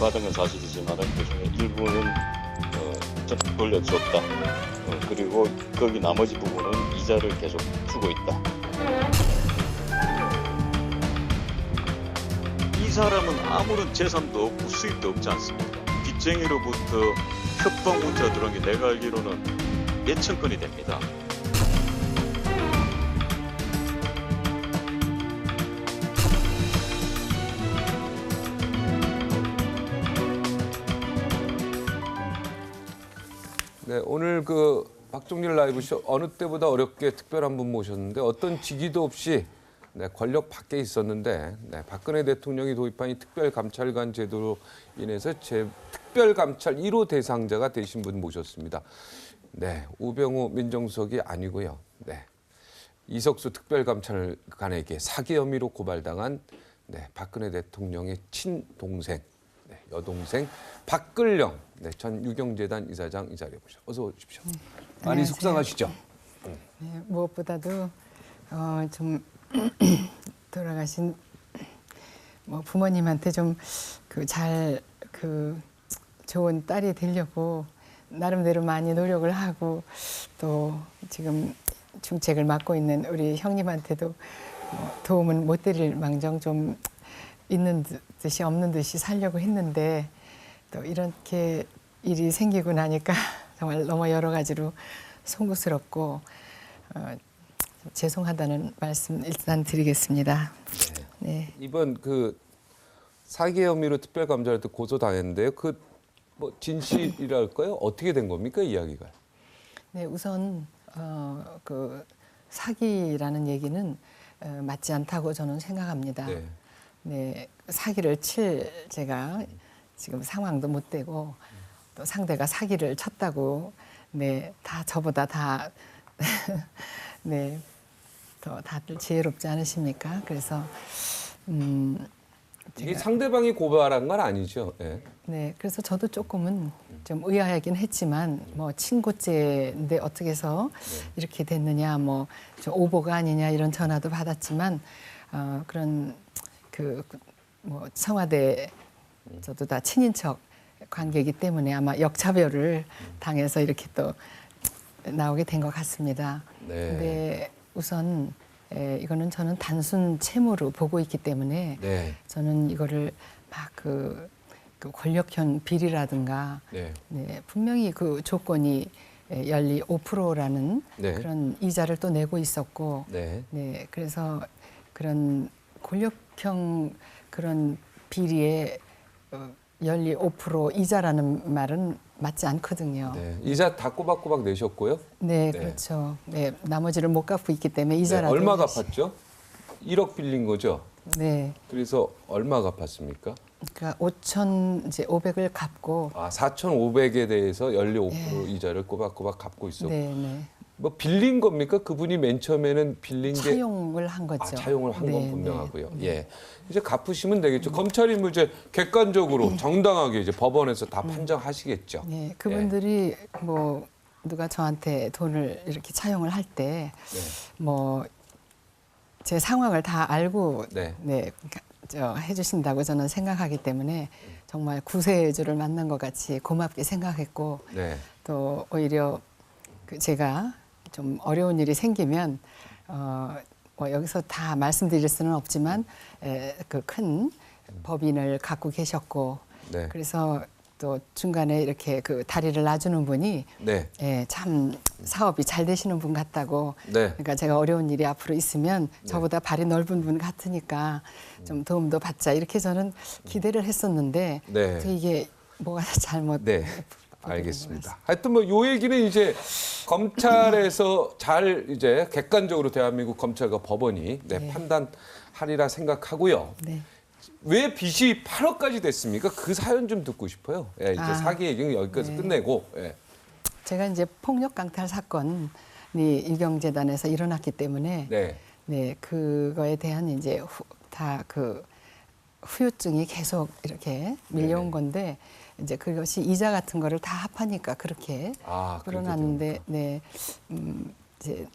받은 건 사실이지만 그중에 일부는 좀 돌려줬다. 그리고 거기 나머지 부분은 이자를 계속 주고 있다. 이 사람은 아무런 재산도 없고 수입도 없지 않습니까? 빚쟁이로부터 협박 문자 들어온 게 내가 알기로는 몇천 건이 됩니다. 네, 오늘 그 박종길 라이브쇼 어느 때보다 어렵게 특별한 분 모셨는데 어떤 직위도 없이 권력 밖에 있었는데 박근혜 대통령이 도입한 이 특별감찰관 제도로 인해서 특별감찰 1호 대상자가 되신 분 모셨습니다. 네, 우병우 민정수석이 아니고요. 네, 이석수 특별감찰관에게 사기 혐의로 고발당한 박근혜 대통령의 친동생, 여동생 박근령 전 유경재단 이사장 이 자리에 모셔. 어서 오십시오. 많이 안녕하세요. 속상하시죠? 네, 무엇보다도 좀 돌아가신 부모님한테 좀 좋은 딸이 되려고 나름대로 많이 노력을 하고 또 지금 중책을 맡고 있는 우리 형님한테도 도움은 못 드릴 망정 좀 있는 듯이 없는 듯이 살려고 했는데 또 이렇게 일이 생기고 나니까 정말 너무 여러 가지로 송구스럽고 죄송하다는 말씀 일단 드리겠습니다. 네. 이번 그 사기 혐의로 특별감찰할 때 고소당했는데요. 진실이랄까요? 어떻게 된 겁니까, 이야기가? 네, 우선 그 사기라는 얘기는 맞지 않다고 저는 생각합니다. 네. 네, 사기를 칠 제가 지금 상황도 못 되고 또 상대가 사기를 쳤다고 다 저보다 다 네, 더 다들 지혜롭지 않으십니까? 그래서 이게 상대방이 고발한 건 아니죠? 네. 네, 그래서 저도 조금은 좀 의아하긴 했지만 친고죄인데 어떻게 해서 이렇게 됐느냐, 좀 오보가 아니냐 이런 전화도 받았지만 그런 청와대 저도 다 친인척 관계이기 때문에 아마 역차별을 당해서 이렇게 또 나오게 된 것 같습니다. 네. 근데 우선 이거는 저는 단순 채무로 보고 있기 때문에 저는 이거를 막 그 권력형 비리라든가 분명히 그 조건이 연리 5%라는 그런 이자를 또 내고 있었고 그래서 그런 권력형 그런 비리에 연리 5% 이자라는 말은 맞지 않거든요. 이자 다 꼬박꼬박 내셨고요? 네, 그렇죠. 네, 나머지를 못 갚고 있기 때문에 이자라도 얼마 갚았죠? 1억 빌린 거죠? 네. 그래서 얼마 갚았습니까? 그러니까 5,500을 갚고 4,500에 대해서 연리 5% 이자를 꼬박꼬박 갚고 있었고 네. 빌린 겁니까? 그분이 맨 처음에는 빌린 게 차용을 한 거죠. 차용을 한 건 분명하고요. 예, 이제 갚으시면 되겠죠. 검찰이 이제 객관적으로 정당하게 이제 법원에서 다 판정하시겠죠. 네, 그분들이 누가 저한테 돈을 이렇게 차용을 할 때 제 상황을 다 알고 해주신다고 저는 생각하기 때문에 정말 구세주를 만난 것 같이 고맙게 생각했고 또 오히려 제가 좀 어려운 일이 생기면 여기서 다 말씀드릴 수는 없지만 그 큰 법인을 갖고 계셨고 그래서 또 중간에 이렇게 그 다리를 놔주는 분이 참 사업이 잘 되시는 분 같다고 그러니까 제가 어려운 일이 앞으로 있으면 저보다 발이 넓은 분 같으니까 좀 도움도 받자 이렇게 저는 기대를 했었는데 이게 뭐가 잘못 알겠습니다. 하여튼 요 얘기는 이제 검찰에서 잘 이제 객관적으로 대한민국 검찰과 법원이 판단하리라 생각하고요. 왜 빚이 8억까지 됐습니까? 그 사연 좀 듣고 싶어요. 이제 사기 얘기는 여기까지 끝내고. 제가 이제 폭력 강탈 사건이 유경재단에서 일어났기 때문에 그거에 대한 이제 다 그 후유증이 계속 이렇게 밀려온 건데 이제 그것이 이자 같은 거를 다 합하니까 그렇게 불어났는데 이제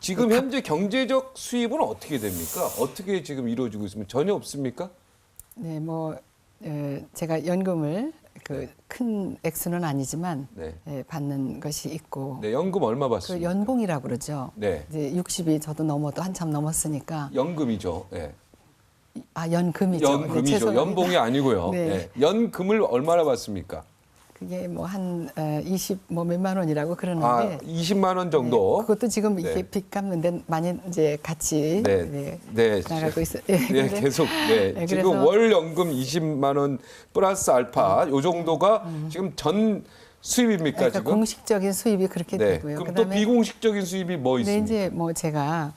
지금 현재 경제적 수입은 어떻게 됩니까? 어떻게 지금 이루어지고 있으면 전혀 없습니까? 네, 제가 연금을 그 큰 액수는 아니지만 네. 받는 것이 있고 네, 연금 얼마 그 받습니까? 연봉이라고 그러죠. 네. 이제 60이 저도 넘어도 한참 넘었으니까 연금이죠. 네. 연금이죠. 네, 연금이죠. 죄송합니다. 연봉이 아니고요. 네. 네. 연금을 얼마나 받습니까? 그게 뭐 한 20 뭐 몇만 원이라고 아, 그러는데 20만 원 정도. 네, 그것도 지금 이렇게 네. 빚 갚는데 많이 이제 같이 네. 네. 나가고 있어요. 네, 근데 계속. 네. 네, 지금 그래서- 월 연금 20만 원 플러스 알파 요 정도가 지금 전 수입입니까, 그러니까 지금? 공식적인 수입이 그렇게 네. 되고요. 그럼 또 비공식적인 수입이 뭐 네, 있습니까? 이제 뭐 제가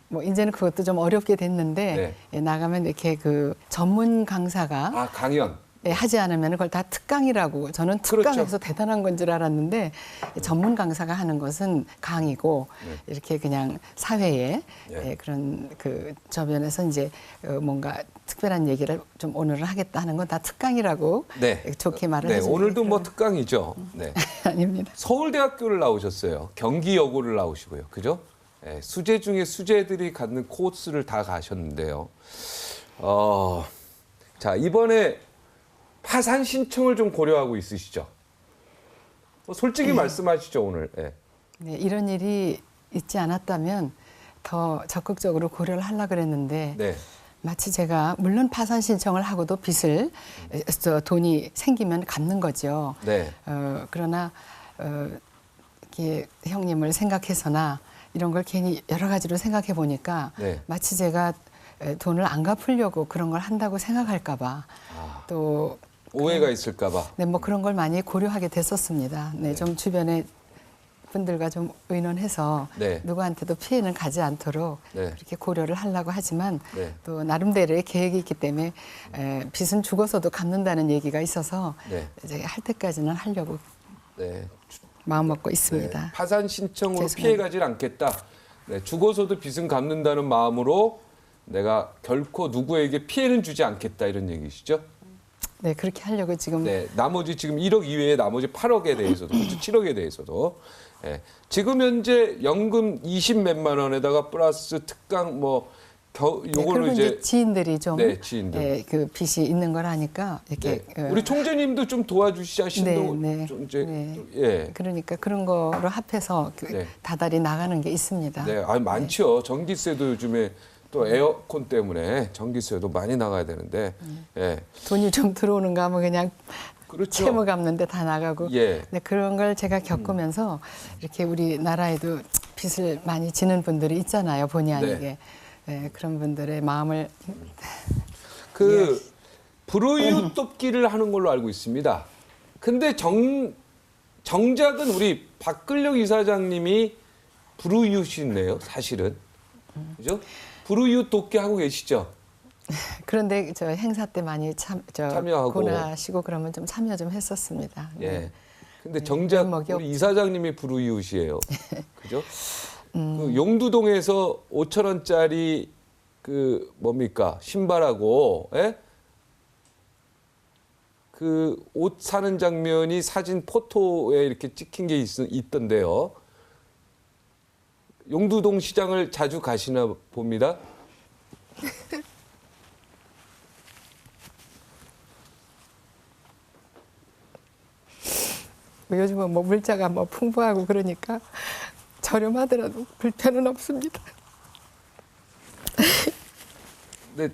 뭐 이제는 그것도 좀 어렵게 됐는데 네. 나가면 이렇게 그 전문 강사가 아, 강연. 하지 않으면 그걸 다 특강이라고 저는 특강에서 그렇죠. 대단한 건 줄 알았는데 전문 강사가 하는 것은 강의고 이렇게 그냥 사회에 네. 그런 그 저변에서 이제 뭔가 특별한 얘기를 좀 오늘은 하겠다 하는 건 다 특강이라고 네. 좋게 말을 네, 해주는 오늘도 뭐 그런- 특강이죠. 네. 아닙니다. 서울대학교를 나오셨어요. 경기여고를 나오시고요. 그죠? 네, 수재 중에 수재들이 갖는 코스를 다 가셨는데요. 자, 이번에 파산 신청을 좀 고려하고 있으시죠? 솔직히 말씀하시죠, 오늘. 네. 네, 이런 일이 있지 않았다면 더 적극적으로 고려를 하려고 그랬는데 네. 마치 제가 물론 파산 신청을 하고도 빚을 돈이 생기면 갚는 거죠. 네. 그러나 이렇게 형님을 생각해서나 이런 걸 괜히 여러 가지로 생각해 보니까 네. 마치 제가 돈을 안 갚으려고 그런 걸 한다고 생각할까 봐 또 오해가 있을까봐. 네, 뭐 그런 걸 많이 고려하게 됐었습니다. 네, 좀 주변에 분들과 좀 의논해서 네. 누구한테도 피해는 가지 않도록 네. 그렇게 고려를 하려고 하지만 네. 또 나름대로의 계획이 있기 때문에 빚은 죽어서도 갚는다는 얘기가 있어서 네. 이제 할 때까지는 하려고 네. 마음 먹고 네. 있습니다. 파산 신청으로 죄송합니다. 피해가질 않겠다. 네. 죽어서도 빚은 갚는다는 마음으로 내가 결코 누구에게 피해는 주지 않겠다 이런 얘기시죠? 네, 그렇게 하려고 지금 네, 나머지 지금 1억 이외에 나머지 8억에 대해서도 그렇죠? 7억에 대해서도 지금 현재 연금 20 몇만 원에다가 플러스 특강 뭐 네, 요걸로 그리고 이제 이제 지인들이 좀 네, 지인들. 그 빚이 있는 걸 하니까 이렇게 우리 총재님도 좀 도와주시신다고 좀 이제 예. 그러니까 그런 거로 합해서 네. 다달이 나가는 게 있습니다. 네, 많죠. 전기세도 요즘에 또 에어컨 때문에 전기세도 많이 나가야 되는데, 예, 돈이 좀 들어오는가 하면 그냥 그렇죠. 채무 갚는데 다 나가고. 예. 네, 그런 걸 제가 겪으면서 이렇게 우리나라에도 빚을 많이 지는 분들이 있잖아요. 본의 아니게. 네, 그런 분들의 마음을 그 불우이웃 돕기를 하는 걸로 알고 있습니다. 근데 정작은 우리 박근력 이사장님이 불우이웃이네요, 사실은. 그죠? 불우이웃 돕기 하고 계시죠? 그런데 저 행사 때 많이 참여하고. 권하시고 그러면 좀 참여 좀 했었습니다. 예. 근데 정작 면목이 우리 이사장님이 불우이웃이에요. 그죠? 그 용두동에서 5천 원짜리 그 뭡니까? 신발하고 그 옷 사는 장면이 사진 포토에 이렇게 찍힌 게 있던데요. 용두동 시장을 자주 가시나 봅니다. 요즘은 뭐 물자가 뭐 풍부하고 그러니까 저렴하더라도 불편은 없습니다. 근데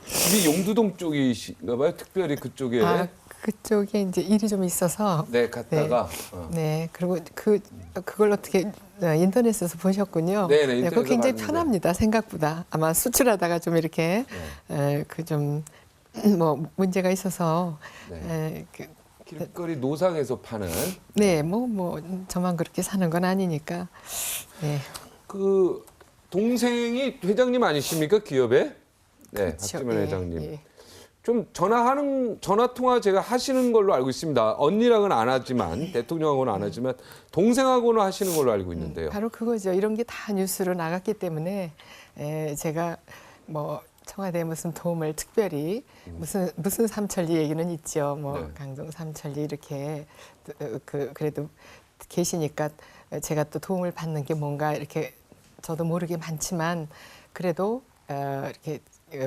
집이 용두동 쪽이신가 봐요. 특별히 그쪽에. 아, 그쪽에 이제 일이 좀 있어서 네, 갔다가. 네, 그리고 그걸 어떻게 인터넷에서 보셨군요. 네, 그거 인터넷에서 굉장히 봤는데. 편합니다. 생각보다 아마 수출하다가 좀 이렇게 그 좀 뭐 문제가 있어서 네. 그, 길거리 노상에서 파는 네, 뭐 저만 그렇게 사는 건 아니니까. 네, 그 동생이 회장님 아니십니까 기업에? 네, 그렇죠. 박주면 예, 회장님. 예. 좀 전화 통화 제가 하시는 걸로 알고 있습니다. 언니랑은 안 하지만 대통령하고는 안 하지만 동생하고는 하시는 걸로 알고 있는데요. 바로 그거죠. 이런 게 다 뉴스로 나갔기 때문에 제가 뭐 청와대에 무슨 도움을 특별히 무슨 삼천리 얘기는 있죠. 뭐 네. 강동 삼천리 이렇게 그래도 계시니까 제가 또 도움을 받는 게 뭔가 이렇게 저도 모르게 많지만 그래도 이렇게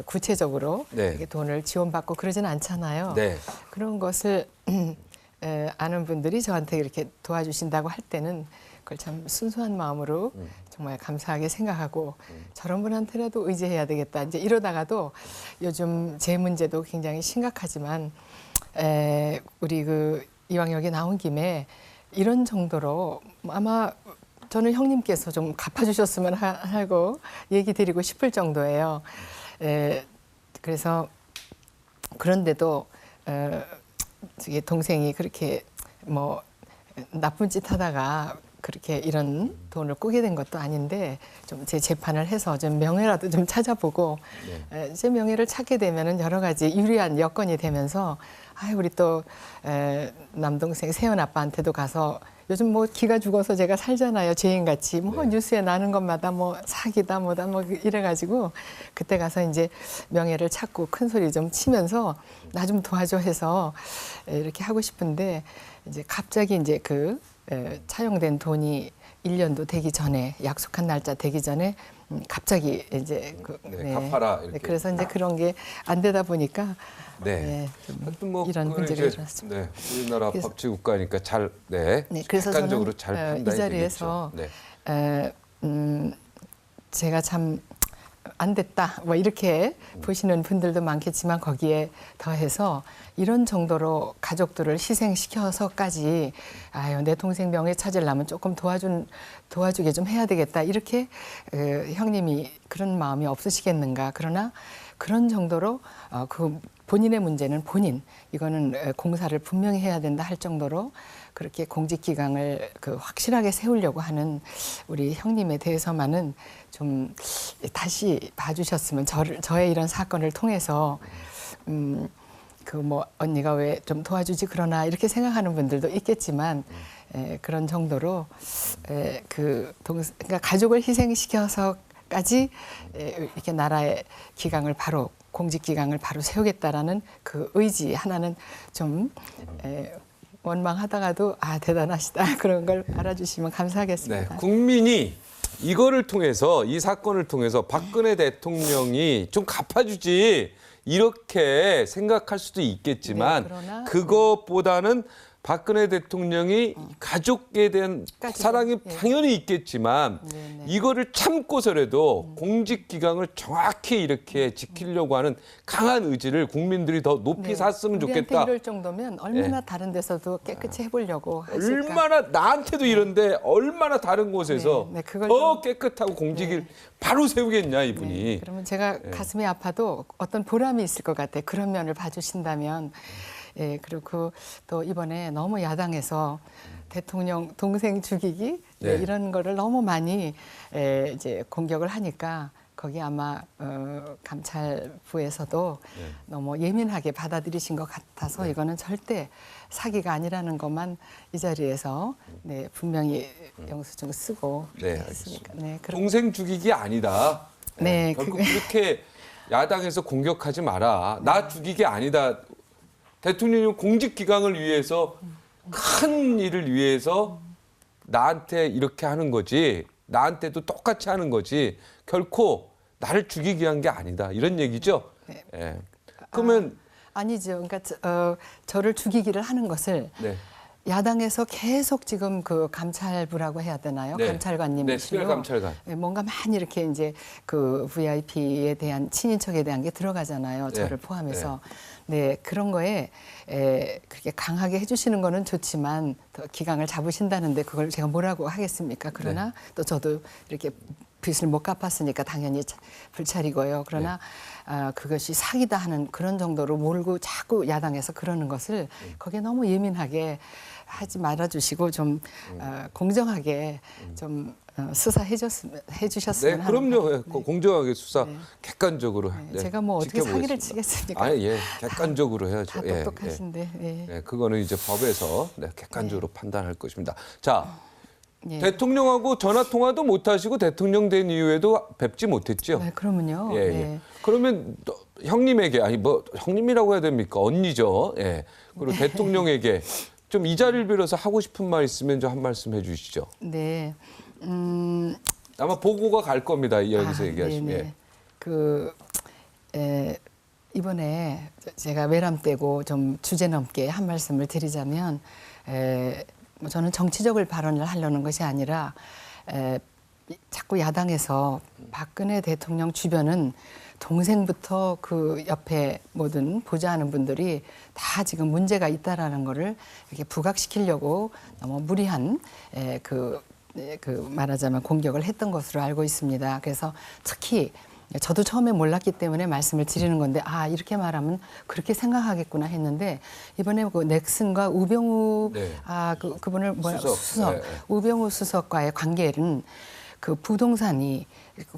구체적으로 네. 이렇게 돈을 지원받고 그러진 않잖아요. 네. 그런 것을 아는 분들이 저한테 이렇게 도와주신다고 할 때는 그걸 참 순수한 마음으로 정말 감사하게 생각하고 저런 분한테라도 의지해야 되겠다. 이제 이러다가도 요즘 제 문제도 굉장히 심각하지만 우리 그 이왕 여기 나온 김에 이런 정도로 아마 저는 형님께서 좀 갚아주셨으면 하고 얘기 드리고 싶을 정도예요. 그래서 그런데도 저기 동생이 그렇게 뭐 나쁜 짓 하다가 그렇게 이런 돈을 꾸게 된 것도 아닌데 좀 제 재판을 해서 좀 명예라도 좀 찾아보고 제 명예를 찾게 되면은 여러 가지 유리한 여건이 되면서 우리 또 남동생 세연 아빠한테도 가서 요즘 뭐 기가 죽어서 제가 살잖아요. 죄인같이 뭐 뉴스에 나는 것마다 뭐 사기다 뭐다 뭐 이래가지고 그때 가서 이제 명예를 찾고 큰 소리 좀 치면서 나 좀 도와줘 해서 이렇게 하고 싶은데 이제 갑자기 이제 그 차용된 돈이 1년도 되기 전에 약속한 날짜 되기 전에 갑자기 이제 갚아라 이렇게. 그래서 이제 그런 게 안 되다 보니까 좀 하여튼 뭐 이런 그거는 문제가 이제, 일어났습니다. 우리나라 그래서- 법치국가니까 잘 그래서 객관적으로 저는 잘 판단이 이 자리에서 되겠죠. 제가 참 안 됐다 뭐 이렇게 보시는 분들도 많겠지만 거기에 더해서 이런 정도로 가족들을 희생시켜서까지 내 동생 명예 찾으려면 조금 도와주게 좀 해야 되겠다 이렇게 형님이 그런 마음이 없으시겠는가. 그러나 그런 정도로 그 본인의 문제는 이거는 공사를 분명히 해야 된다 할 정도로 그렇게 공직기강을 확실하게 세우려고 하는 우리 형님에 대해서만은 좀 다시 봐주셨으면 저의 이런 사건을 통해서 그 뭐 언니가 왜 좀 도와주지 그러나 이렇게 생각하는 분들도 있겠지만 그런 정도로 그러니까 가족을 희생시켜서까지 이렇게 나라의 기강을 바로 공직기강을 바로 세우겠다라는 그 의지 하나는 좀 원망하다가도 대단하시다 그런 걸 알아주시면 감사하겠습니다. 국민이 이거를 통해서 이 사건을 통해서 박근혜 대통령이 좀 갚아주지 이렇게 생각할 수도 있겠지만 그러나 그것보다는 박근혜 대통령이 가족에 대한 사랑이 당연히 있겠지만 이거를 참고서라도 공직기강을 정확히 이렇게 지키려고 하는 강한 의지를 국민들이 더 높이 샀으면 우리한테 좋겠다. 이럴 정도면 얼마나 다른 데서도 깨끗이 해보려고 하실까. 얼마나 나한테도 이런데 얼마나 다른 곳에서 그걸 더 깨끗하고 공직을 바로 세우겠냐 이분이. 그러면 제가 가슴이 아파도 어떤 보람이 있을 것 같아요. 그런 면을 봐주신다면. 그리고 또 이번에 너무 야당에서 대통령 동생 죽이기 이런 거를 너무 많이 이제 공격을 하니까 거기 아마 감찰부에서도 너무 예민하게 받아들이신 것 같아서 이거는 절대 사기가 아니라는 것만 이 자리에서 분명히 영수증 쓰고 했으니까. 동생 죽이기 아니다. 결국 그렇게 야당에서 공격하지 마라. 나 죽이기 아니다. 대통령이 공직기강을 위해서 큰 일을 위해서 나한테 이렇게 하는 거지. 나한테도 똑같이 하는 거지. 결코 나를 죽이기 위한 게 아니다. 이런 얘기죠. 그러면 아니죠. 그러니까 저를 죽이기를 하는 것을 야당에서 계속 지금 그 감찰부라고 해야 되나요? 감찰관님이시요. 특별감찰관. 뭔가 많이 이렇게 이제 그 VIP에 대한 친인척에 대한 게 들어가잖아요. 저를 포함해서. 그런 거에 그렇게 강하게 해주시는 거는 좋지만 더 기강을 잡으신다는데 그걸 제가 뭐라고 하겠습니까? 그러나 또 저도 이렇게 빚을 못 갚았으니까 당연히 불찰이고요. 그러나 그것이 사기다 하는 그런 정도로 몰고 자꾸 야당에서 그러는 것을 거기에 너무 예민하게 하지 말아주시고 좀 공정하게 좀 수사해 주셨으면 하는. 그럼요. 공정하게 수사 객관적으로. 제가 뭐 어떻게 사기를 지켜보겠습니다. 치겠습니까? 객관적으로 해야죠. 다 똑똑하신데. 그거는 이제 법에서 객관적으로 판단할 것입니다. 자, 대통령하고 전화 통화도 못 하시고 대통령 된 이후에도 뵙지 못했죠. 그러면요. 그러면 형님에게 형님이라고 해야 됩니까? 언니죠. 그리고 대통령에게 좀 이 자리를 빌어서 하고 싶은 말 있으면 좀 한 말씀 해주시죠. 네. 아마 보고가 갈 겁니다. 여기서 얘기하시면. 이번에 제가 외람 떼고 좀 주제 넘게 한 말씀을 드리자면 뭐 저는 정치적을 발언을 하려는 것이 아니라 자꾸 야당에서 박근혜 대통령 주변은 동생부터 그 옆에 모든 보좌하는 분들이 다 지금 문제가 있다라는 거를 이렇게 부각시키려고 너무 무리한 그 말하자면 공격을 했던 것으로 알고 있습니다. 그래서 특히 저도 처음에 몰랐기 때문에 말씀을 드리는 건데 이렇게 말하면 그렇게 생각하겠구나 했는데 이번에 그 넥슨과 우병우 네. 그분을 수석 네. 우병우 수석과의 관계는 그 부동산이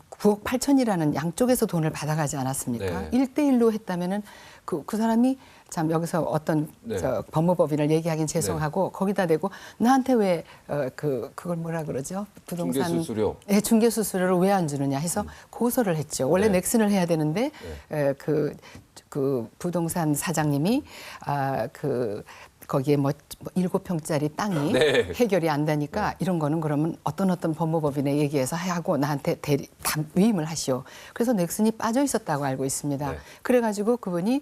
9억 8천이라는 양쪽에서 돈을 받아가지 않았습니까? 네. 1대1로 했다면은 그 사람이 참 여기서 어떤 네. 법무법인을 얘기하긴 죄송하고 거기다 대고 나한테 왜 그걸 뭐라 그러죠? 부동산 중개수수료. 네, 중개수수료를 왜 안 주느냐 해서 고소를 했죠. 원래 네. 넥슨을 해야 되는데 그 부동산 사장님이 거기에 뭐 7평짜리 땅이 네. 해결이 안 되니까 이런 거는 그러면 어떤 법무법인에 얘기해서 하고 나한테 위임을 하시오. 그래서 넥슨이 빠져 있었다고 알고 있습니다. 네. 그래가지고 그분이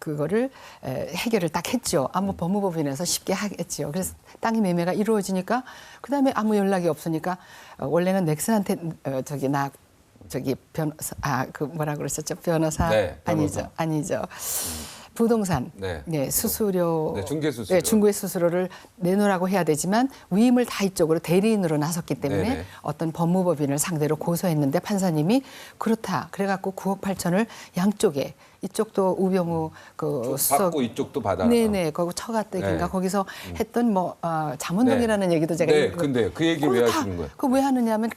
그거를 해결을 딱 했죠. 뭐 법무법인에서 쉽게 하겠죠. 그래서 땅의 매매가 이루어지니까 그다음에 아무 연락이 없으니까 원래는 넥슨한테 변호사 뭐라 그러셨죠? 변호사 네, 변호사. 아니죠. 부동산, 네. 수수료, 네, 중개수수료. 중개수수료를 내놓으라고 해야 되지만 위임을 다 이쪽으로 대리인으로 나섰기 때문에 네네. 어떤 법무법인을 상대로 고소했는데 판사님이 그렇다. 그래갖고 9억 8천을 양쪽에 이쪽도 우병우 수석 받고 이쪽도 받아라. 네네, 거기 처가댁인가 네. 거기서 했던 잠원동이라는 얘기도 제가 근데 그 얘기 왜 하시는 거예요? 왜 하느냐면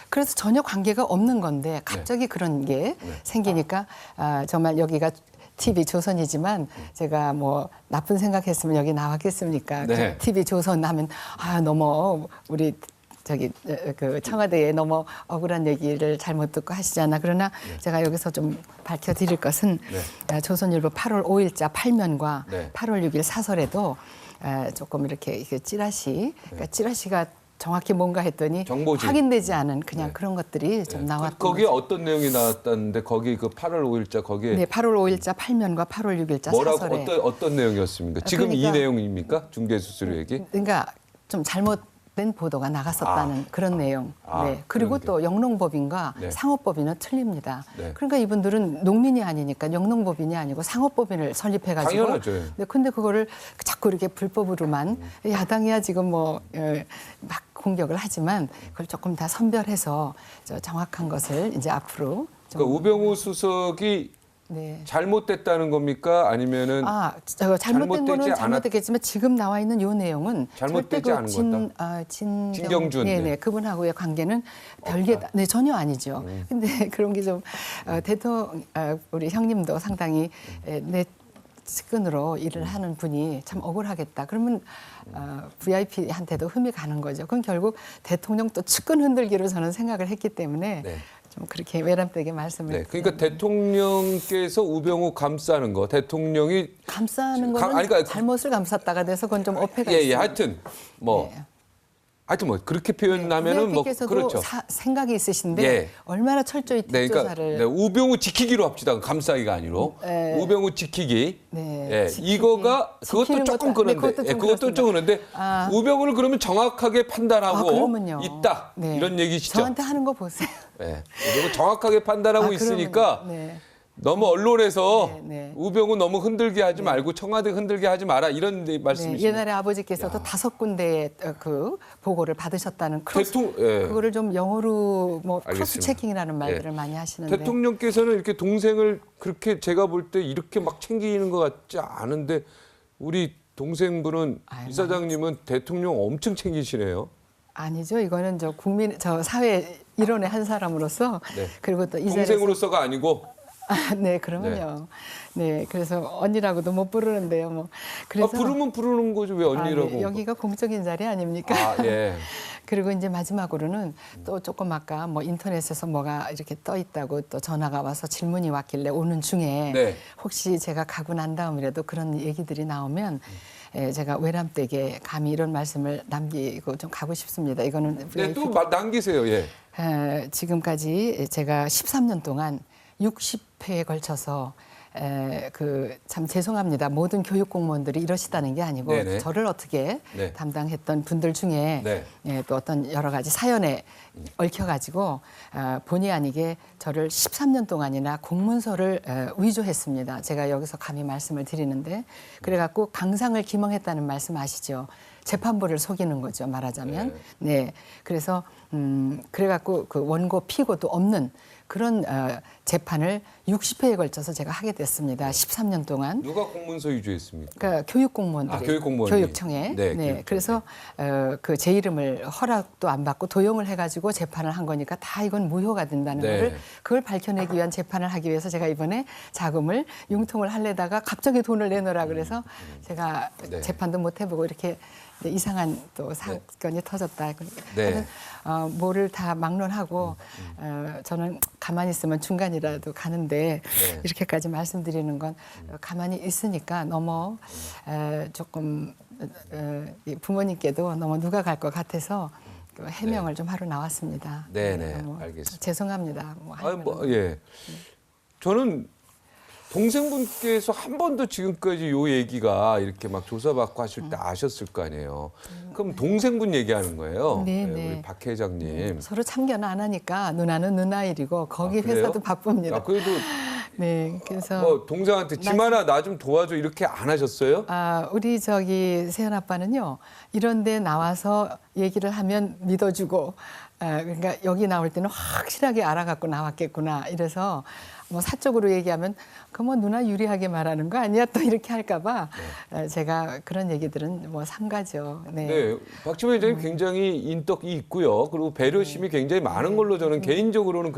그래서 전혀 관계가 없는 건데 갑자기 그런 게 생기니까 정말 여기가 TV 조선이지만 제가 뭐 나쁜 생각했으면 여기 나왔겠습니까? 네. TV 조선 하면 너무 우리 청와대에 너무 억울한 얘기를 잘못 듣고 하시잖아. 그러나 제가 여기서 좀 밝혀드릴 것은 조선일보 8월 5일자 8면과 8월 6일 사설에도 조금 이렇게 찌라시, 그러니까 찌라시가 정확히 뭔가 했더니 정보지. 확인되지 않은 그냥 그런 것들이 좀 나왔던 거기에 거죠. 어떤 내용이 나왔다는데 거기 그 8월 5일자 거기에 네, 8월 5일자 8면과 8월 6일자 뭐라고 사설에 어떤 내용이었습니까? 지금 그러니까, 이 내용입니까? 중개수수료 얘기? 그러니까 좀 잘못된 보도가 나갔었다는 그런 내용. 네. 그리고 그런 또 영농법인과 네. 상업법인은 틀립니다. 네. 그러니까 이분들은 농민이 아니니까 영농법인이 아니고 상업법인을 설립해가지고. 당연하죠. 네, 근데 그거를 자꾸 이렇게 불법으로만 야당이야 지금 막 공격을 하지만 그걸 조금 다 선별해서 정확한 것을 이제 앞으로 좀 그러니까 우병우 수석이 네. 잘못됐다는 겁니까? 아니면은 잘못된 거는 잘못됐겠지만 지금 나와 있는 이 내용은 잘못되지 절대 않은 진경준. 네네 그분하고의 관계는 별개다. 네 전혀 아니죠. 근데 그런 게 좀 대통령 우리 형님도 상당히 내 측근으로 일을 하는 분이 참 억울하겠다. 그러면 VIP한테도 흠이 가는 거죠. 그럼 결국 대통령 또 측근 흔들기로 저는 생각을 했기 때문에 좀 그렇게 외람되게 말씀을. 네, 그러니까 대통령께서 우병우 감싸는 거, 대통령이 감싸는 거는 그러니까 잘못을 감쌌다가 돼서 그건 좀 어폐가 예, 있어요. 하여튼 뭐 그렇게 표현하면은 뭐 VIP께서도 그렇죠. 생각이 있으신데 얼마나 철저히 뒷조사를. 그러니까 우병우 지키기로 합시다. 감싸기가 아니로 우병우 지키기. 지키기. 이거가 그것도 지키는 조금 것도- 네, 그런데 그것도 좀 그런데 우병우를 그러면 정확하게 판단하고 그러면요. 있다 네. 이런 얘기시죠. 저한테 하는 거 보세요. 우병우 정확하게 판단하고 있으니까. 네. 너무 언론에서 네. 우병우 너무 흔들게 하지 말고 청와대 흔들게 하지 마라 이런 말씀이시죠. 옛날에 아버지께서도 5군데의 그 보고를 받으셨다는 그거를 좀 영어로 뭐 크로스 체킹이라는 말들을 많이 하시는데 대통령께서는 이렇게 동생을 그렇게 제가 볼 때 이렇게 막 챙기는 것 같지 않은데 우리 동생분은 이사장님은 대통령 엄청 챙기시네요. 아니죠. 이거는 저 사회 일원의 한 사람으로서 그리고 또 이 자리에서 동생으로서가 아니고 네, 그러면요. 네, 그래서 언니라고도 못 부르는데요. 뭐 그래서 부르면 부르는 거죠. 왜 언니라고? 여기가 공적인 자리 아닙니까? 예. 그리고 이제 마지막으로는 또 조금 아까 뭐 인터넷에서 뭐가 이렇게 떠 있다고 또 전화가 와서 질문이 왔길래 오는 중에 혹시 제가 가고 난 다음이라도 그런 얘기들이 나오면 제가 외람되게 감히 이런 말씀을 남기고 좀 가고 싶습니다. 이거는 또 남기세요. 예. 지금까지 제가 13년 동안 60회에 걸쳐서 참 죄송합니다. 모든 교육 공무원들이 이러시다는 게 아니고 네네. 저를 어떻게 네. 담당했던 분들 중에 네. 또 어떤 여러 가지 사연에 얽혀가지고 본의 아니게 저를 13년 동안이나 공문서를 위조했습니다. 제가 여기서 감히 말씀을 드리는데 그래갖고 강상을 기멍했다는 말씀 아시죠? 재판부를 속이는 거죠, 말하자면. 네. 그래서 그래갖고 그 원고 피고도 없는 그런 재판을 60회에 걸쳐서 제가 하게 됐습니다. 13년 동안. 누가 공문서 위조했습니까? 그러니까 교육 공무원들이 교육 공무원이. 교육청에 네, 교육청에. 그래서 그 제 이름을 허락도 안 받고 도용을 해가지고 재판을 한 거니까 다 이건 무효가 된다는 네. 거를 그걸 밝혀내기 위한 재판을 하기 위해서 제가 이번에 자금을 융통을 하려다가 갑자기 돈을 내놓으라 그래서 제가 네. 재판도 못 해보고 이렇게 이상한 또 사건이 터졌다. 네. 뭐를 다 막론하고 저는 가만히 있으면 중간이라도 가는데 네. 이렇게까지 말씀드리는 건 가만히 있으니까 너무 조금 이 부모님께도 너무 누가 갈 것 같아서 그 해명을 좀 하러 나왔습니다. 네네, 너무 알겠습니다. 죄송합니다. 예. 저는 동생분께서 한 번도 지금까지 요 얘기가 이렇게 막 조사받고 하실 때 아셨을 거 아니에요. 그럼 동생분 얘기하는 거예요. 네, 네, 네. 우리 박 회장님. 서로 참견 안 하니까 누나는 누나 일이고 거기 아, 그래요? 회사도 바쁩니다. 아, 그래도 네, 그래서 뭐 동생한테 지만아 나 좀 도와줘 이렇게 안 하셨어요? 우리 저기 세연 아빠는요 이런데 나와서 얘기를 하면 믿어주고 그러니까 여기 나올 때는 확실하게 알아갖고 나왔겠구나 이래서 뭐 사적으로 얘기하면 그 뭐 누나 유리하게 말하는 거 아니야 또 이렇게 할까봐 제가 그런 얘기들은 뭐 삼가죠. 네. 네, 박지원 회장님 굉장히 인덕이 있고요. 그리고 배려심이 굉장히 많은 걸로 저는 개인적으로는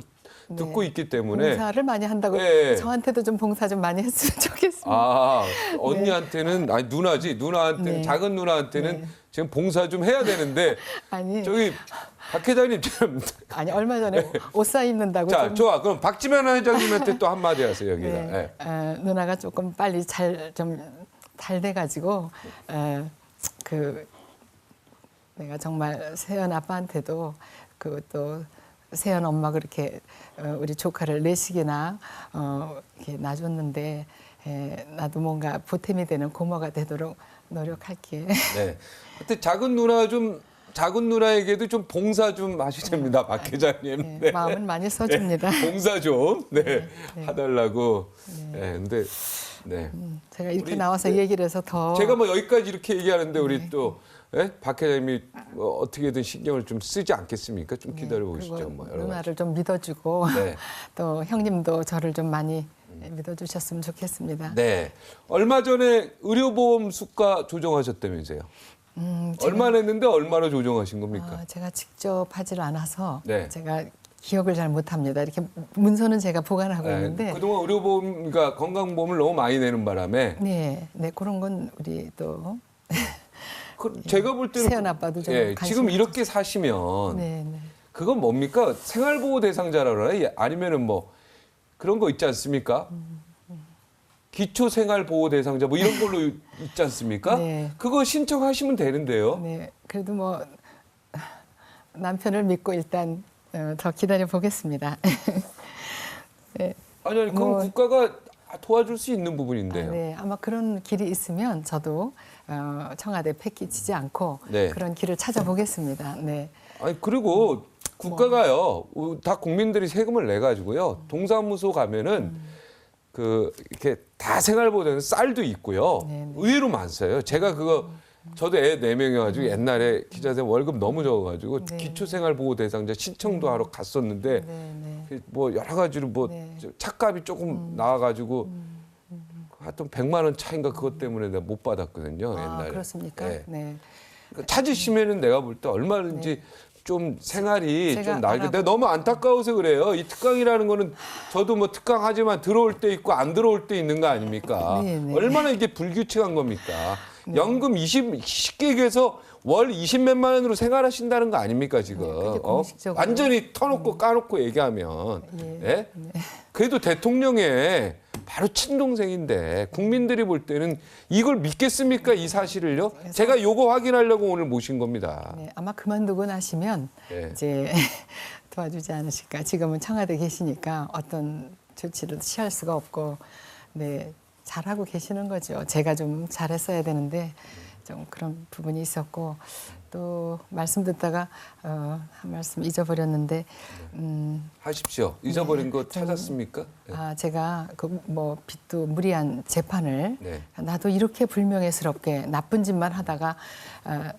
듣고 있기 때문에. 봉사를 많이 한다고 네. 저한테도 좀 봉사 좀 많이 했으면 좋겠습니다. 아, 언니한테는 아니 누나지. 누나한테는 네. 작은 누나한테는 네. 지금 봉사 좀 해야 되는데 아니 저기 박 회장님 좀 아니 얼마 전에 옷 사 입는다고 자, 좀 좋아. 그럼 박지만 회장님한테 또 한마디 하세요, 여기다. 네. 네. 누나가 조금 빨리 잘 돼가지고 그 내가 정말 세연 아빠한테도 그 또 세연 엄마 그렇게 우리 조카를 4식이나 이렇게 놔줬는데 나도 뭔가 보탬이 되는 고모가 되도록 노력할게. 네. 하여튼 작은 누나에게도 좀 봉사 좀 하시됩니다, 박 회장님. 네, 네. 마음은 많이 써줍니다. 봉사 좀 네. 해달라고. 네. 근데 네. 제가 이렇게 우리, 나와서 얘기를 해서 더 제가 뭐 여기까지 이렇게 얘기하는데 우리 또 박 회장님이 어떻게든 신경을 좀 쓰지 않겠습니까? 좀 기다려 보시죠. 그리고 뭐 여러 가지. 누나를 좀 믿어주고 네. 또 형님도 저를 좀 많이 믿어주셨으면 좋겠습니다. 네. 얼마 전에 의료보험 수가 조정하셨다면서요? 얼마 냈는데 얼마나 조정하신 겁니까? 제가 직접 하질 않아서 네. 제가 기억을 잘 못합니다. 이렇게 문서는 제가 보관하고 있는데 그동안 의료보험, 그러니까 건강보험을 너무 많이 내는 바람에 네, 그런 건 우리 또 제가 볼 때는 세연 아빠도 좀 관심이 지금 이렇게 사시면 네. 그건 뭡니까? 생활보호 대상자라 그러나 아니면은 뭐 그런 거 있지 않습니까? 기초생활보호 대상자 뭐 이런 걸로 있지 않습니까? 네. 그거 신청하시면 되는데요. 네, 그래도 뭐 남편을 믿고 일단 더 기다려 보겠습니다. 네. 아니 그건 뭐- 국가가 도와줄 수 있는 부분인데요. 네, 아마 그런 길이 있으면 저도 청와대 패키지지 않고 네. 그런 길을 찾아보겠습니다. 네. 아니 그리고 국가가요 다 국민들이 세금을 내 가지고요 동사무소 가면은 그 이렇게 다 생활보호되는 쌀도 있고요 네네. 의외로 많어요. 제가 그거 저도 애 4명이어가지고 옛날에 기자생 월급 너무 적어가지고 네. 기초생활보호 대상자 신청도 하러 갔었는데 네. 뭐 여러 가지로 뭐 네. 차값이 조금 나와가지고 하여튼 100만 원 차인가 그것 때문에 내가 못 받았거든요 옛날에. 그렇습니까? 네. 네. 그러니까 찾으시면은 내가 볼 때 얼마든지 좀 생활이 제가 좀 나게. 알아보- 내가 너무 안타까워서 그래요. 이 특강이라는 거는 저도 뭐 특강하지만 들어올 때 있고 안 들어올 때 있는 거 아닙니까? 네, 네. 얼마나 이게 불규칙한 겁니까? 연금 20개에서 월 20몇만 원으로 생활하신다는 거 아닙니까 지금? 네, 그게 공식적으로. 완전히 터놓고 까놓고 얘기하면. 예? 그래도 대통령의 바로 친동생인데 국민들이 볼 때는 이걸 믿겠습니까 이 사실을요? 제가 요거 확인하려고 오늘 모신 겁니다. 네, 아마 그만두고 나시면 네. 이제 도와주지 않으실까. 지금은 청와대 계시니까 어떤 조치를 취할 수가 없고, 네, 잘하고 계시는 거죠. 제가 좀 잘했어야 되는데 좀 그런 부분이 있었고, 또 말씀 듣다가 한 말씀 잊어버렸는데, 하십시오. 잊어버린 네, 거 찾았습니까? 네. 제가 그 뭐 빚도 무리한 재판을 네. 나도 이렇게 불명예스럽게 나쁜 짓만 하다가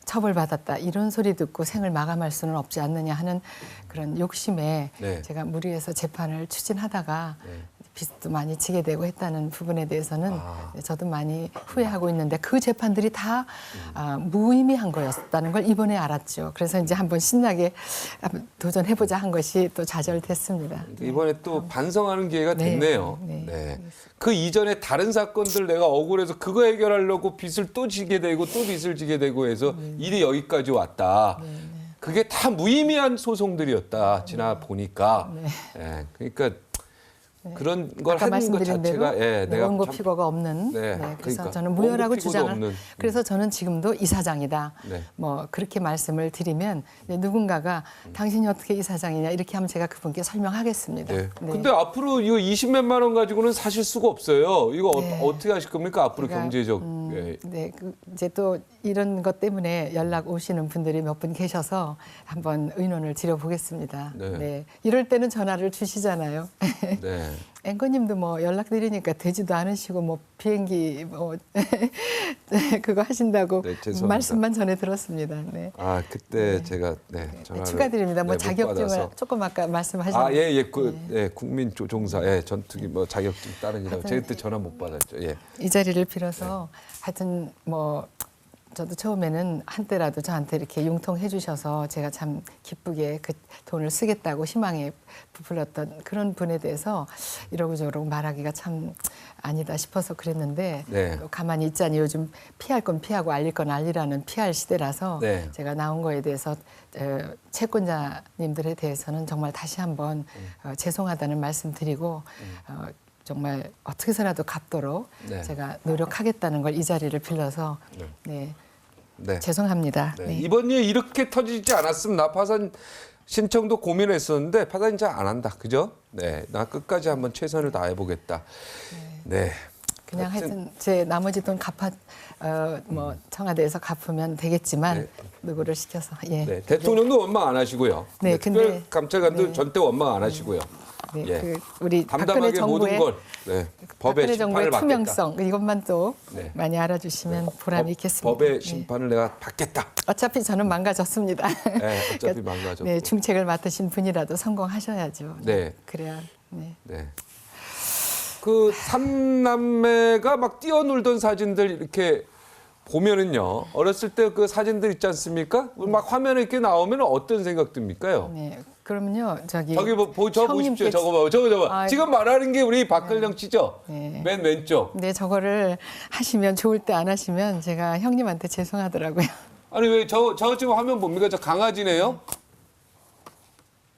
처벌받았다 이런 소리 듣고 생을 마감할 수는 없지 않느냐 하는 그런 욕심에 네. 제가 무리해서 재판을 추진하다가 네. 빚도 많이 지게 되고 했다는 부분에 대해서는 아. 저도 많이 후회하고 있는데 그 재판들이 다 무의미한 거였다는 걸 이번에 알았죠. 그래서 이제 한번 신나게 한번 도전해보자 한 것이 또 좌절됐습니다. 이번에 또 반성하는 기회가 네. 됐네요. 네. 네. 그 이전에 다른 사건들 내가 억울해서 그거 해결하려고 빚을 또 지게 되고 또 빚을 지게 되고 해서 일이 여기까지 왔다. 그게 다 무의미한 소송들이었다. 지나 보니까. 예, 그러니까 그런 걸 아까 하는 것 말씀드린 대로 자체가 예, 내가 원고 참- 피고가 없는 네, 그래서 그러니까. 저는 무효라고 원고 피고도 주장을 없는. 그래서 저는 지금도 이사장이다 네. 뭐 그렇게 말씀을 드리면 이제 누군가가 당신이 어떻게 이사장이냐 이렇게 하면 제가 그분께 설명하겠습니다. 네. 네. 근데 앞으로 이거 20몇만 원 가지고는 사실 수가 없어요. 이거 네. 어떻게 하실 겁니까? 앞으로 제가, 경제적. 예. 네, 이제 또 이런 것 때문에 연락 오시는 분들이 몇 분 계셔서 한번 의논을 드려보겠습니다. 네. 네. 이럴 때는 전화를 주시잖아요. 네. 앵커님도 뭐 연락드리니까 되지도 않으시고 뭐 비행기 뭐 그거 하신다고 네, 죄송합니다. 말씀만 전해 들었습니다. 네. 아 그때 제가 네, 전화를 축하드립니다. 뭐 네, 못 자격증을 받아서. 조금 아까 말씀하셨는데 아예예 예, 국민 종사 예, 전투기 뭐 자격증 따르느라고 제가 그때 전화 못 받았죠. 예. 이 자리를 빌어서 하여튼 뭐 저도 처음에는 한때라도 저한테 이렇게 융통해 주셔서 제가 참 기쁘게 그 돈을 쓰겠다고 희망에 부풀렸던 그런 분에 대해서 이러고 저러고 말하기가 참 아니다 싶어서 그랬는데 네. 또 가만히 있자니 요즘 피할 건 피하고 알릴 건 알리라는 PR 시대라서 네. 제가 나온 거에 대해서 채권자님들에 대해서는 정말 다시 한번 죄송하다는 말씀 드리고 정말 어떻게 해서라도 갚도록 네. 제가 노력하겠다는 걸 이 자리를 빌려서 네. 네, 네. 죄송합니다. 네. 네. 이번 일 이렇게 터지지 않았으면 나 파산 신청도 고민했었는데 파산 신청 안 한다. 그죠? 네. 나 끝까지 한번 최선을 다해 보겠다. 네. 그냥 하여튼 제 나머지 돈 뭐 청와대에서 갚으면 되겠지만 네. 누구를 시켜서 예. 네. 대통령도 원망 안 하시고요. 네, 네, 근데- 특별감찰관도 네. 절대 원망 안 하시고요. 네, 예. 그 우리 박근혜 담담하게 모든 정부의 걸 네. 법의 박근혜 정부의 심판을 받겠다. 투명성 이것만 또 네. 많이 알아주시면 보람이 있겠습니다. 법의 네. 심판을 내가 받겠다. 어차피 저는 망가졌습니다. 네, 어차피 망가졌고. 네, 중책을 맡으신 분이라도 성공하셔야죠. 네. 그래야. 네. 네. 그 삼남매가 막 뛰어놀던 사진들 이렇게 보면은요. 어렸을 때 그 사진들 있지 않습니까? 막 화면에 이렇게 나오면 어떤 생각 듭니까요? 네. 그러면요, 저기 저기 저 보십시오. 형님께- 저거 봐. 저거. 아, 지금 말하는 게 우리 박근영 씨죠? 네. 맨 왼쪽. 네, 저거를 하시면 좋을 때 안 하시면 제가 형님한테 죄송하더라고요. 아니 왜 저 지금 화면 봅니까? 저 강아지네요.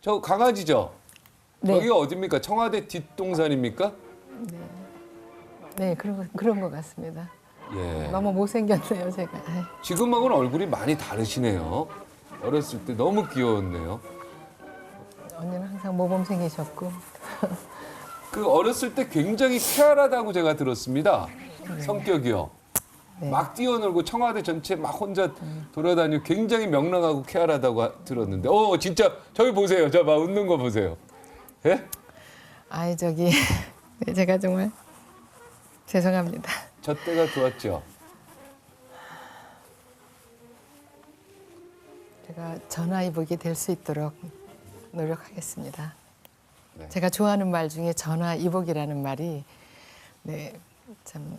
저 강아지죠? 네. 여기가 어딥니까? 청와대 뒷동산입니까? 네, 그런 것 같습니다. 예. 너무 못생겼네요, 제가. 아이, 지금하고는 얼굴이 많이 다르시네요. 어렸을 때 너무 귀여웠네요. 언니는 항상 모범생이셨고. 그 어렸을 때 굉장히 쾌활하다고 제가 들었습니다. 성격이요. 네. 막 뛰어놀고 청와대 전체 막 혼자 돌아다니고 굉장히 명랑하고 쾌활하다고 들었는데, 진짜 저기 보세요. 저 막 웃는 거 보세요. 예? 아이, 저기. 네, 제가 정말 죄송합니다. 저 때가 좋았죠. 제가 전화위복이 될 수 있도록 노력하겠습니다. 네. 제가 좋아하는 말 중에 전화위복이라는 말이 네, 참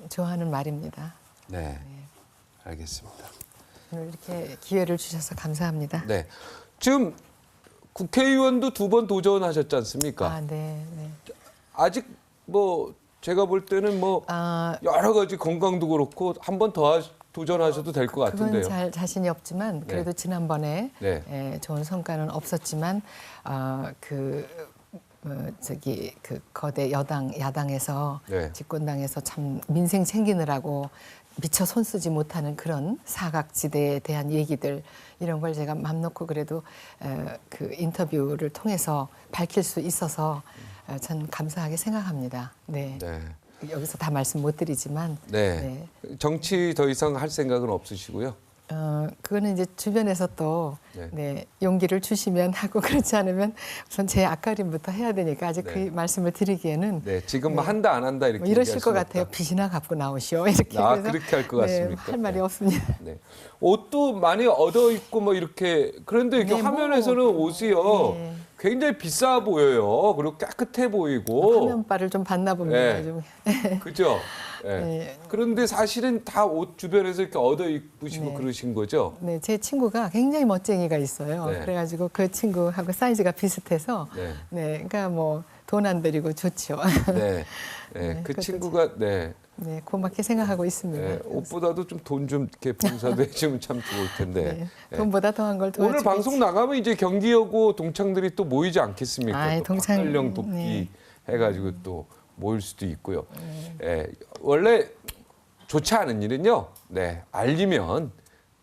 좋아하는 말입니다. 네, 알겠습니다. 오늘 이렇게 기회를 주셔서 감사합니다. 네, 지금 국회의원도 2번 도전하셨지 않습니까? 아, 네, 네. 아직 뭐 제가 볼 때는 뭐 아, 여러 가지 건강도 그렇고 한 번 더 도전하셔도 될 것 그건 같은데요. 잘 자신이 없지만 그래도 지난번에 네. 좋은 성과는 없었지만 그 저기 그 거대 야당에서 네. 집권당에서 참 민생 챙기느라고 미처 손쓰지 못하는 그런 사각지대에 대한 얘기들 이런 걸 제가 맘 놓고 그래도 그 인터뷰를 통해서 밝힐 수 있어서 전 감사하게 생각합니다. 네. 네. 여기서 다 말씀 못 드리지만 네. 정치 더 이상 할 생각은 없으시고요. 그거는 이제 주변에서 또 네. 네, 용기를 주시면 하고 그렇지 않으면 우선 제 앞가림부터 해야 되니까 아직 네. 그 말씀을 드리기에는 네, 지금 뭐 한다 안 한다 이렇게 뭐 이러실 얘기할 것 수는 같아요. 없다. 빚이나 갚고 나오시오. 이렇게 아, 그래서 그렇게 할 것 네, 같습니까? 할 말이 네. 없습니다. 네. 옷도 많이 얻어 입고 뭐 이렇게 그런데 이렇게 네, 뭐, 화면에서는 옷이요 네. 굉장히 비싸 보여요. 그리고 깨끗해 보이고. 화면빨을 좀 봤나 봅니다. 네. 좀. 그죠? 네. 네. 그런데 사실은 다 옷 주변에서 이렇게 얻어 입으시고 네. 그러신 거죠? 네, 제 친구가 굉장히 멋쟁이가 있어요. 네. 그래가지고 그 친구하고 사이즈가 비슷해서 네. 네, 그러니까 뭐 돈 안 들이고 좋죠. 네. 네. 그 그것도 친구가 네. 네, 고맙게 생각하고 있습니다. 네. 옷보다도 좀 돈 좀 이렇게 봉사도 해주면 참 좋을 텐데. 네, 네. 돈보다 더한 걸 도와주고 오늘 방송 나가면 이제 경기여고 동창들이 또 모이지 않겠습니까? 아이, 또 동창, 박달령 돕기 네. 해가지고 또 모일 수도 있고요. 예, 원래 좋지 않은 일은요, 네, 알리면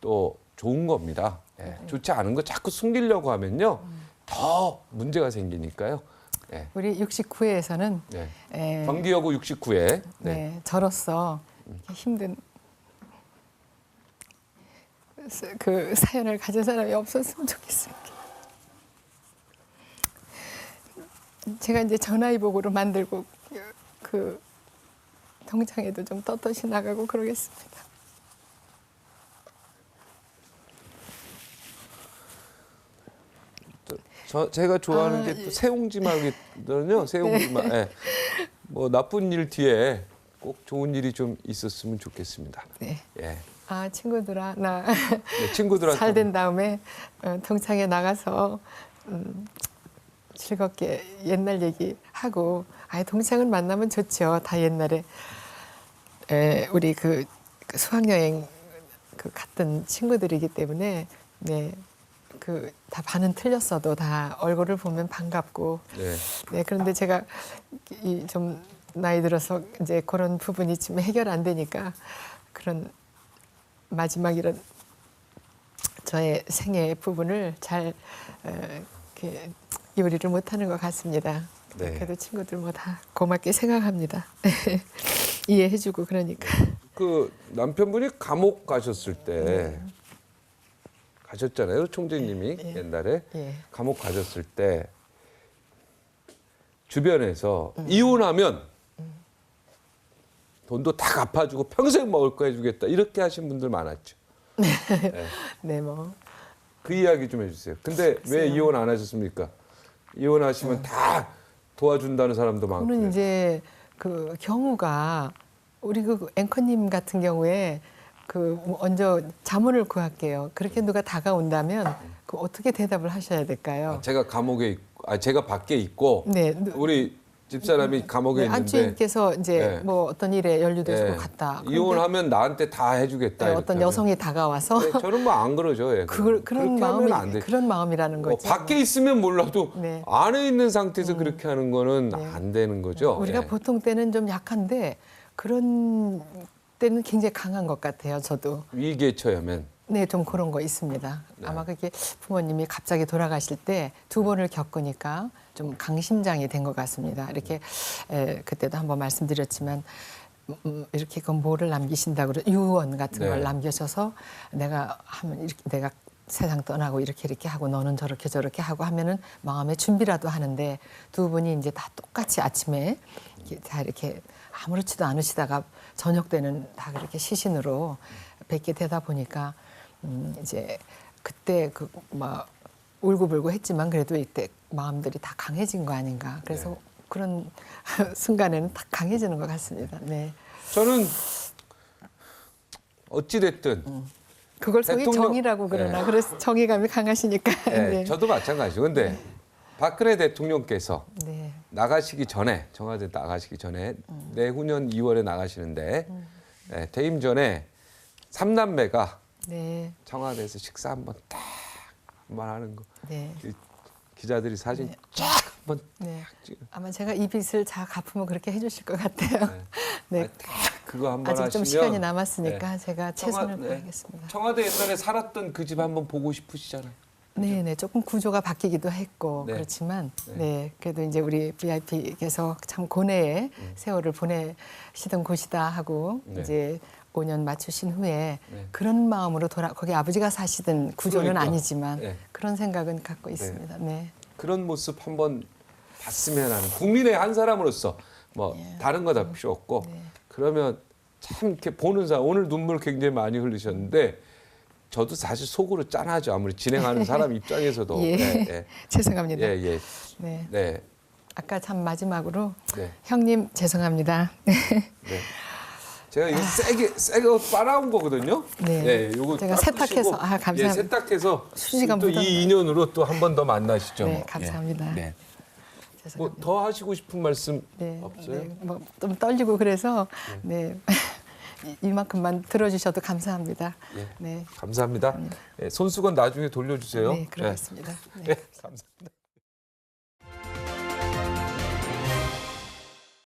또 좋은 겁니다. 예, 좋지 않은 거 자꾸 숨기려고 하면요, 더 문제가 생기니까요. 예, 우리 69회에서는 네. 경기여고 69회. 네, 저로서 이렇게 힘든 그 사연을 가진 사람이 없었으면 좋겠습니다. 제가 이제 전화위복으로 만들고 그 동창회도 좀 떳떳이 나가고 그러겠습니다. 제가 좋아하는 아, 게 또 새옹지마거든요. 새옹지마. 예. 뭐 나쁜 일 뒤에 꼭 좋은 일이 좀 있었으면 좋겠습니다. 네. 예. 아 친구들아 나 네, 친구들한테 잘 된 다음에 동창회 나가서 즐겁게 옛날 얘기하고 아예 동창을 만나면 좋죠. 다 옛날에 우리 그 수학여행 그 갔던 친구들이기 때문에 네. 그 다 반은 틀렸어도 다 얼굴을 보면 반갑고 네. 네 그런데 제가 이 좀 나이 들어서 이제 그런 부분이 지금 해결 안 되니까 그런 마지막 이런 저의 생애 부분을 잘 이렇게 요리를 못하는 것 같습니다. 네. 그래도 친구들 뭐 다 고맙게 생각합니다. 이해해주고 그러니까. 그 남편분이 감옥 가셨을 때 가셨잖아요. 총재님이 예. 옛날에 예. 감옥 가셨을 때 주변에서 이혼하면 돈도 다 갚아주고 평생 먹을 거 해주겠다 이렇게 하신 분들 많았죠. 네. 네 뭐. 그 이야기 좀 해주세요. 근데 왜 이혼 안 하셨습니까? 이혼하시면 다 도와준다는 사람도 많고. 저는 이제 그 경우가 우리 그 앵커님 같은 경우에 그 먼저 자문을 구할게요. 그렇게 누가 다가온다면 그 어떻게 대답을 하셔야 될까요? 제가 감옥에 있고, 제가 밖에 있고 네. 우리 집사람이 감옥에 네, 있는데 안주인께서 이제 네. 뭐 어떤 일에 연루돼서 네. 갔다. 그런데 이혼하면 나한테 다 해주겠다. 네, 이렇게 어떤 하면. 여성이 다가와서 네, 저는 뭐 안 그러죠. 예, 그런 그렇게 하면 안 되죠. 그런 마음이라는 거죠. 밖에 있으면 몰라도 네. 안에 있는 상태에서 그렇게 하는 거는 네. 안 되는 거죠. 우리가 예. 보통 때는 좀 약한데 그런 때는 굉장히 강한 것 같아요. 저도. 위기에 처하면 네, 좀 그런 거 있습니다. 네. 아마 그게 부모님이 갑자기 돌아가실 때 두 번을 겪으니까 좀 강심장이 된 것 같습니다. 이렇게 그때도 한번 말씀드렸지만 이렇게 그 뭐를 남기신다고 그러 유언 같은 네. 걸 남겨셔서 내가 하면 이렇게 내가 세상 떠나고 이렇게 하고 너는 저렇게 하고 하면은 마음의 준비라도 하는데 두 분이 이제 다 똑같이 아침에 다 이렇게 아무렇지도 않으시다가 저녁 때는 다 그렇게 시신으로 뵙게 되다 보니까 이제 그때 그 막 울고불고 했지만 그래도 이때 마음들이 다 강해진 거 아닌가. 그래서 네. 그런 순간에는 다 강해지는 것 같습니다. 네. 저는 어찌 됐든 그걸 소위 대통령- 정의라고 그러나 네. 그래서 정의감이 강하시니까. 네. 저도 마찬가지고 근데 박근혜 대통령께서 네. 나가시기 전에 청와대 나가시기 전에 내후년 2월에 나가시는데 퇴임 전에 삼남매가 네. 청와대에서 식사 한번 딱 한번 하는 거 네. 기자들이 사진 쫙 한번 네. 딱 찍어. 아마 제가 이 빚을 다 갚으면 그렇게 해주실 것 같아요. 네. 딱 그거 한번 아직 좀 하시면 시간이 남았으니까 제가 청와- 최선을 네. 다하겠습니다. 청와대 옛날에 살았던 그 집 한번 보고 싶으시잖아요. 네, 네, 조금 구조가 바뀌기도 했고 네. 그렇지만 네. 네. 그래도 이제 우리 VIP께서 참 고뇌의 세월을 보내시던 곳이다 하고 네. 이제 5년 맞추신 후에 네. 그런 마음으로 거기 아버지가 사시던 구조는 그러니까. 아니지만 네. 그런 생각은 갖고 있습니다. 네. 그런 모습 한번 봤으면 하는 국민의 한 사람으로서 뭐 예. 다른 거 다 필요 없고 네. 그러면 참 이렇게 보는 사람 오늘 눈물 굉장히 많이 흘리셨는데 저도 사실 속으로 짠하죠. 아무리 진행하는 사람 입장에서도. 예. 네, 네. 죄송합니다. 예, 예. 네. 네. 아까 참 마지막으로 네. 형님 죄송합니다. 네. 제가 이거 세게 빨아온 거거든요. 네. 요거 제가 닦으시고, 세탁해서 감사합니다. 예, 세탁해서 수시간 또 묻었네요. 이 인연으로 또 한 번 더 만나시죠. 네, 뭐. 감사합니다. 예. 네. 뭐 죄송합니다. 더 하시고 싶은 말씀 네, 없어요? 네, 뭐좀 떨리고 그래서 네. 이만큼만 들어주셔도 감사합니다. 예. 네, 감사합니다. 예, 손수건 나중에 돌려주세요. 네, 그러겠습니다. 예. 네. 감사합니다.